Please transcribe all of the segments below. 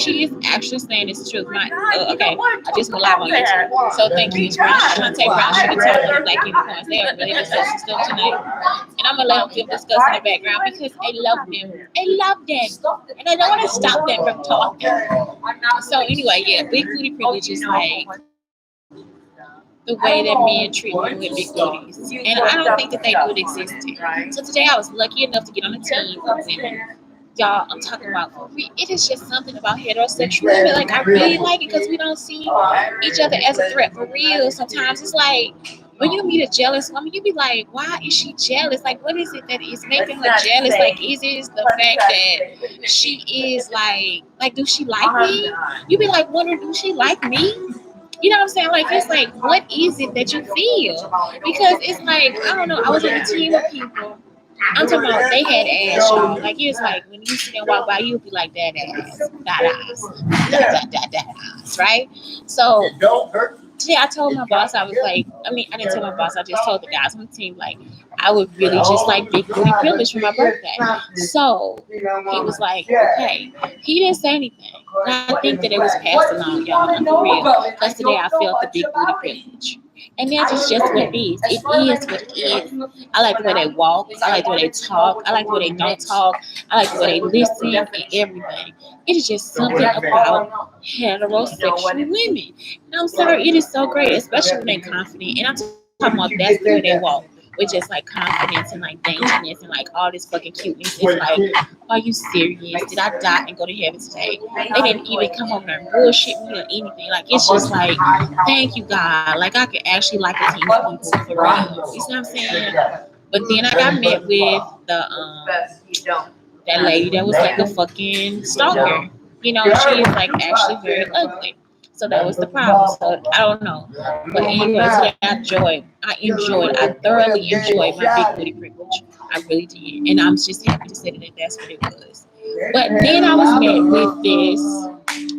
she is actually saying this truth. Okay, I just went live on YouTube. So thank you. It's Brown Shantae Brown Sugar Talk and Black Unicorns. They are really discussing stuff tonight. And I'm gonna let them feel discuss in the background because I love them. I love them. And I don't want to stop them from talking. So anyway, yeah, big booty privilege is like the way that men treat women with big booties. And I don't think that they do it existing. So today I was lucky enough to get on a team of women. Y'all, I'm talking about for real. It is just something about heterosexual women. Like I really like it because we don't see each other as a threat for real. Sometimes it's like when you meet a jealous woman, you be like, why is she jealous? Like, what is it that is making her jealous? Like, is it the fact that she is like, do she like me? You be like, wondering, do she like me? You know what I'm saying? Like, it's like, what is it that you feel? Because it's like, I don't know. I was in a team of people. I'm talking about they had ass, y'all. Like, it's like when you see them walk by, you'll be like, that ass, that ass, that ass, right? So today I told my boss, I was like, I didn't tell my boss, I just told the guys on the team, like, I would really just like big booty privilege for my birthday. So he was like, okay. He didn't say anything. And I think that it was passed along, y'all. I'm for real. Because today I felt the big booty privilege. And that is just what it is. It is what it is. I like the way they walk. I like the way they talk. I like the way they don't talk. I like the way they listen and everything. It is just something about heterosexual women. And I'm sorry, it is so great, especially when they're confident. And I'm talking about that's the way they walk. With just like confidence and like dangerous and like all this fucking cuteness. It's like, are you serious? Did I die and go to heaven today? They didn't even come over there and bullshit me or anything. Like, it's just like, thank you, God. Like, I could actually like a team of people for real. You see what I'm saying? But then I got met with that lady that was like a fucking stalker. You know, she is like actually very ugly. So that was the problem. So I don't know. But anyway, today I thoroughly enjoyed my big booty privilege. I really did. And I'm just happy to say that that's what it was. But then I was met with this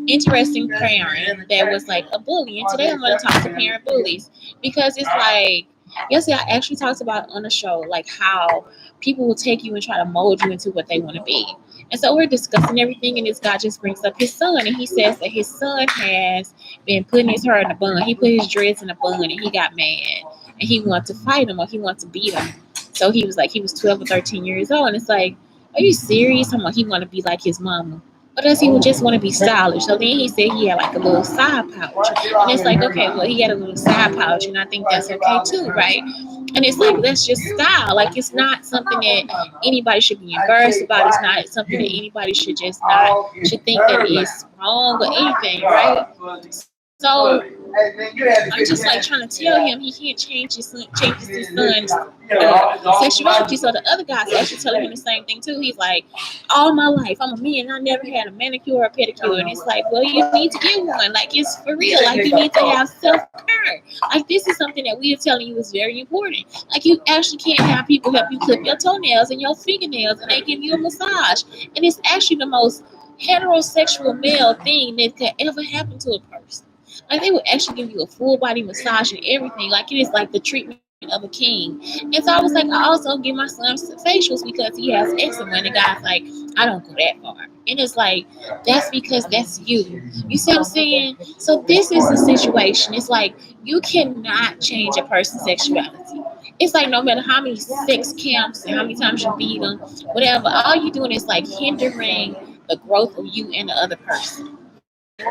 interesting parent that was like a bully. And today I'm going to talk to parent bullies because it's like, yesterday I actually talked about on the show, like how people will take you and try to mold you into what they want to be. And so we're discussing everything, and this guy just brings up his son, and he says that his son has been putting his hair in a bun. He put his dreads in a bun, and he got mad, and he wanted to fight him or he wanted to beat him. So he was like, he was 12 or 13 years old, and it's like, are you serious? I'm like, he want to be like his mama. Or does he would just want to be stylish? So then he said he had like a little side pouch. And it's like, okay, well, he had a little side pouch, and I think that's okay too, right? And it's like, that's just style. Like, it's not something that anybody should be embarrassed about. It's not something that anybody should just not, should think that is wrong or anything, right? So I'm just like trying to tell him he can't change his son's sexuality. So the other guy's actually telling him the same thing too. He's like, all my life I'm a man, I never had a manicure or a pedicure. And it's like, well, you need to get one. Like, it's for real. Like, you need to have self-care. Like, this is something that we are telling you is very important. Like, you actually can't have people help you clip your toenails and your fingernails and they give you a massage. And it's actually the most heterosexual male thing that could ever happen to a person. Like, they would actually give you a full body massage and everything. Like, it is like the treatment of a king. And so I was like, I also give my son facials because he has eczema. And the guy's like, I don't go that far. And it's like, that's because that's you. You see what I'm saying? So this is the situation. It's like, you cannot change a person's sexuality. It's like, no matter how many sex camps and how many times you beat them, whatever, all you're doing is like hindering the growth of you and the other person.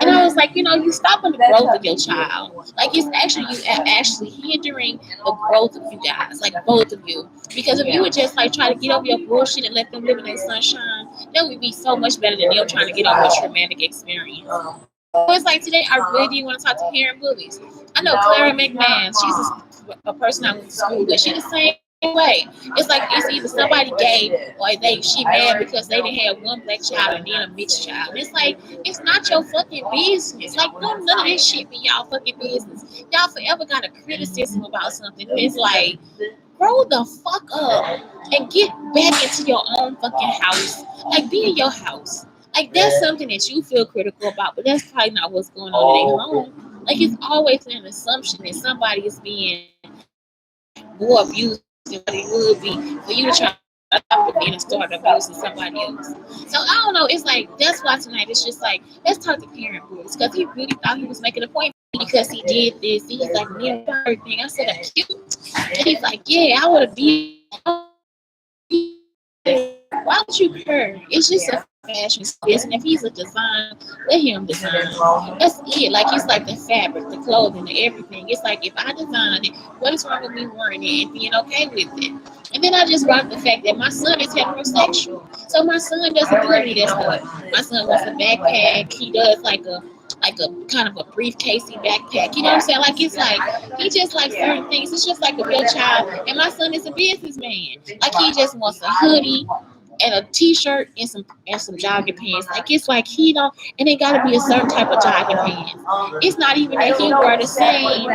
And I was like, you stopping the growth of your child. Like, it's actually, you are actually hindering the growth of you guys, like both of you. Because if you would just like try to get over your bullshit and let them live in their sunshine, that would be so much better than them trying to get over a traumatic experience. So it's like today, I really didn't want to talk to parent bullies. I know Clara McMahon, she's a person I went to school with. She's the same way. It's like, it's either somebody gay or she mad because they didn't have one black child and then a mixed child. And it's like, it's not your fucking business. Like, none of this shit be y'all fucking business. Y'all forever got a criticism about something. It's like, grow the fuck up and get back into your own fucking house. Like, be in your house. Like, that's something that you feel critical about, but that's probably not what's going on in their home. Like, it's always an assumption that somebody is being more abused than what it would be for you to try to up and then start abusing somebody else. So I don't know. It's like that's why tonight it's just like let's talk to parent boys because he really thought he was making a point because he did this. He's like, man, everything. I said, I'm cute. And he's like, yeah, I would have be. Why would you care? It's just a fashion business. And if he's a designer, let him design. That's it. Like it's like the fabric, the clothing, the everything. It's like if I designed it, what is wrong with me wearing it and being okay with it? And then I just brought up the fact that my son is heterosexual. So my son doesn't do any of that stuff. My son wants a backpack. He does like a kind of a briefcasey backpack. You know what I'm saying? Like it's like he just like certain things. It's just like a real child. And my son is a businessman. Like he just wants a hoodie and a t-shirt and some jogging pants. Like it's like he don't and it gotta be a certain type of jogging pants. It's not even that he wear the same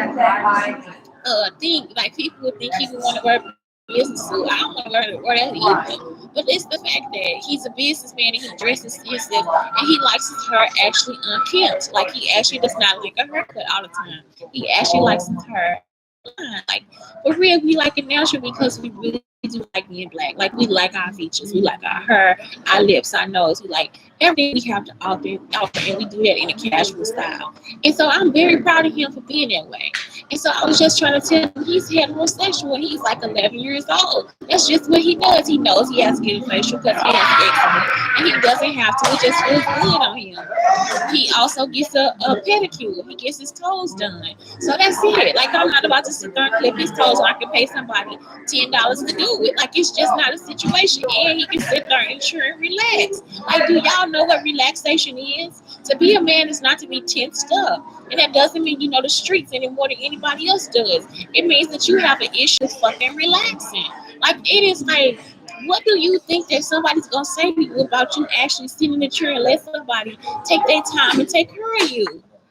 thing. Like people would think he would want to wear a business suit. I don't want to wear that either. But it's the fact that he's a businessman and he dresses himself and he likes his hair actually unkempt. Like he actually does not like a haircut all the time. He actually likes his hair like for real, we like it natural because we really do like being black. Like we like our features, we like our hair, our lips, our nose. We like everything we have to offer, and we do that in a casual style. And so I'm very proud of him for being that way. And so I was just trying to tell him he's heterosexual. He's like 11 years old. That's just what he does. He knows he has to get a facial because he has eczema, and he doesn't have to. It just feels good on him. He also gets a pedicure. He gets his toes done. So that's it. Like I'm not about to sit there and clip his toes so I can pay somebody $10 to do it. Like it's just not a situation. And he can sit there and chill and relax. Like do y'all know what relaxation is? To be a man is not to be tensed up. And that doesn't mean you know the streets any more than anybody else does. It means that you have an issue fucking relaxing. Like it is like what do you think that somebody's gonna say to you about you actually sitting in the chair and let somebody take their time and take care of you?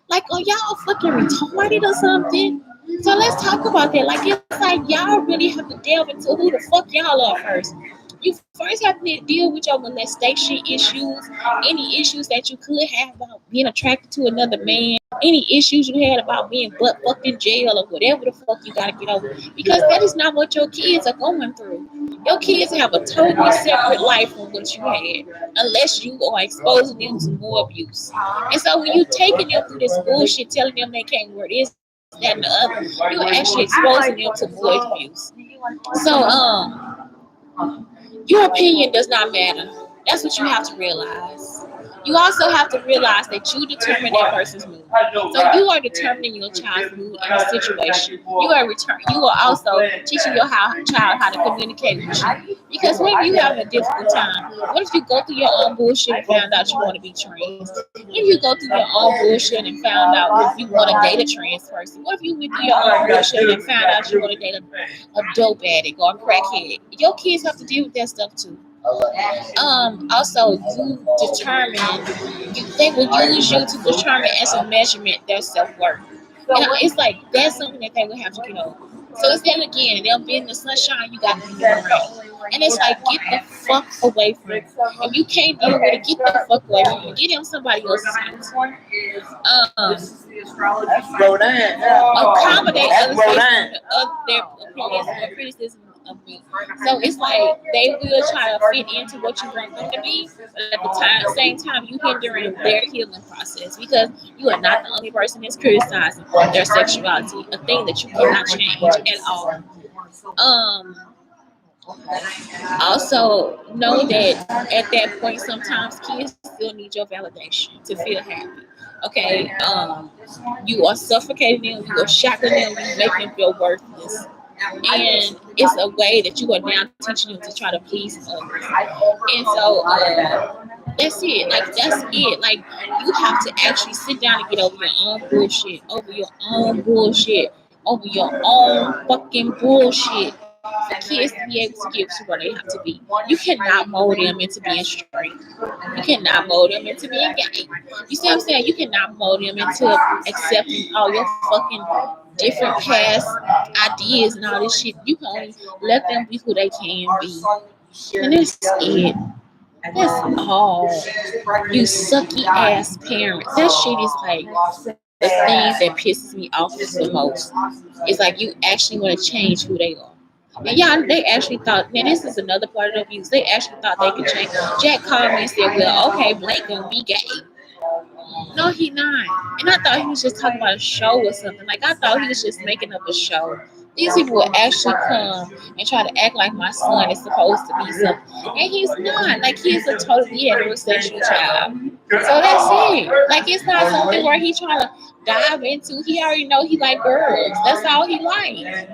Like, are y'all fucking retarded or something? So let's talk about that. Like, it's like y'all really have to delve into who the fuck y'all are first. You first have to deal with your molestation issues, any issues that you could have about being attracted to another man, any issues you had about being butt fucked in jail or whatever the fuck you gotta get over. Because that is not what your kids are going through. Your kids have a totally separate life from what you had, unless you are exposing them to more abuse. And so when you taking them through this bullshit, telling them they can't wear this, that, and the other, you're actually exposing them to more abuse. So your opinion does not matter. That's what you have to realize. You also have to realize that you determine that person's mood. So you are determining your child's mood in a situation. You are also teaching your child how to communicate with you. Because what if you having a difficult time? What if you go through your own bullshit and found out you want to be trans? What if you go through your own bullshit and found out if you want to date a trans person? What if you went through your own bullshit and found out you want to date a dope addict or a crackhead? Your kids have to deal with that stuff too. Also, you determine, they will use you to determine as a measurement their self worth. It's like that's something that they will have to get over. So instead again, they'll be in the sunshine, you got to be in the rain. And it's like, get the fuck away from it. If you can't deal with it, get the fuck away from it. Get on somebody else's house. Accommodate other their opinions or criticism of me. So it's like they will try to fit into what you want them to be, but at the same time, you hindering their healing process because you are not the only person that's criticizing their sexuality, a thing that you cannot change at all. Um, Also, know that at that point, sometimes kids still need your validation to feel happy. Okay, you are suffocating them, you are shocking them, you make them feel worthless, and it's a way that you are now teaching them to try to please others. And so, that's it. Like that's it. Like you have to actually sit down and get over your own bullshit, over your own bullshit, over your own fucking bullshit. For kids to be able to get to where they have to be, you cannot mold them into being straight. You cannot mold them into being gay. You see what I'm saying? You cannot mold them into accepting all your fucking different past ideas and all this shit. You can only let them be who they can be. And that's it. That's all. You sucky ass parents. That shit is like the thing that pisses me off the most. It's like you actually want to change who they are. And yeah, they actually thought, man, this is another part of the abuse. They actually thought they could change. Jack called me and said, well, okay, Blake gonna be gay. No, he not. And I thought he was just talking about a show or something. Like, I thought he was just making up a show. These people will actually come and try to act like my son is supposed to be something. And he's not. Like, he's a totally heterosexual child. So that's it. Like, it's not something where he's trying to dive into. He already know he like girls. That's all he likes.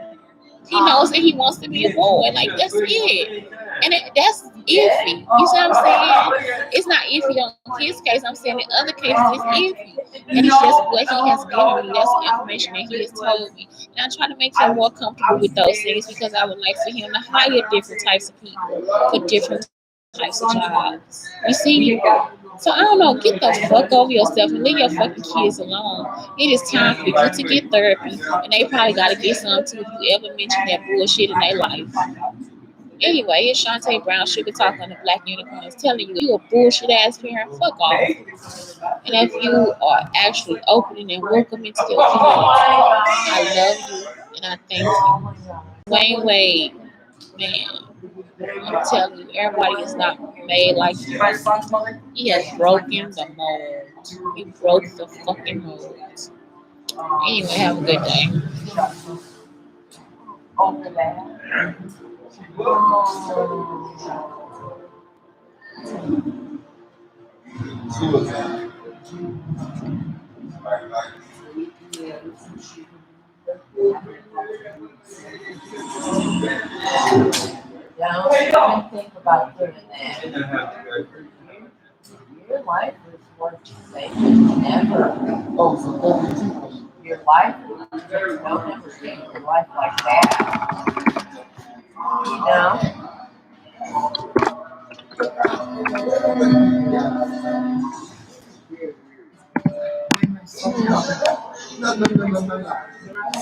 He knows that he wants to be a boy. Like, that's it. And that's iffy. You see what I'm saying? It's not iffy on his case. I'm saying in other cases it's iffy. And it's just what he has given me. That's the information that he has told me. And I try to make him more comfortable with those things because I would like for him to hire different types of people for different types of jobs. You see? So I don't know. Get the fuck over yourself and leave your fucking kids alone. It is time for you to get therapy. And they probably got to get some too if you ever mention that bullshit in their life. Anyway, it's Shantae Brown Sugar Talk on the Black Unicorns telling you a bullshit ass parent. Fuck off. And if you are actually opening and welcoming to your kids, I love you and I thank you. Wayne Wade, man, I'm telling you, everybody is not made like you. He has broken the mold. He broke the fucking mold. Anyway, have a good day. Don't even think about doing that. Your life is what you make it. Never. Your life is don't ever see your life like that. You know?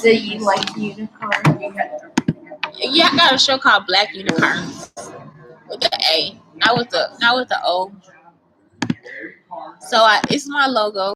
So you like unicorn? Yeah, I got a show called Black Unicarns with the A, not with the O. So it's my logo.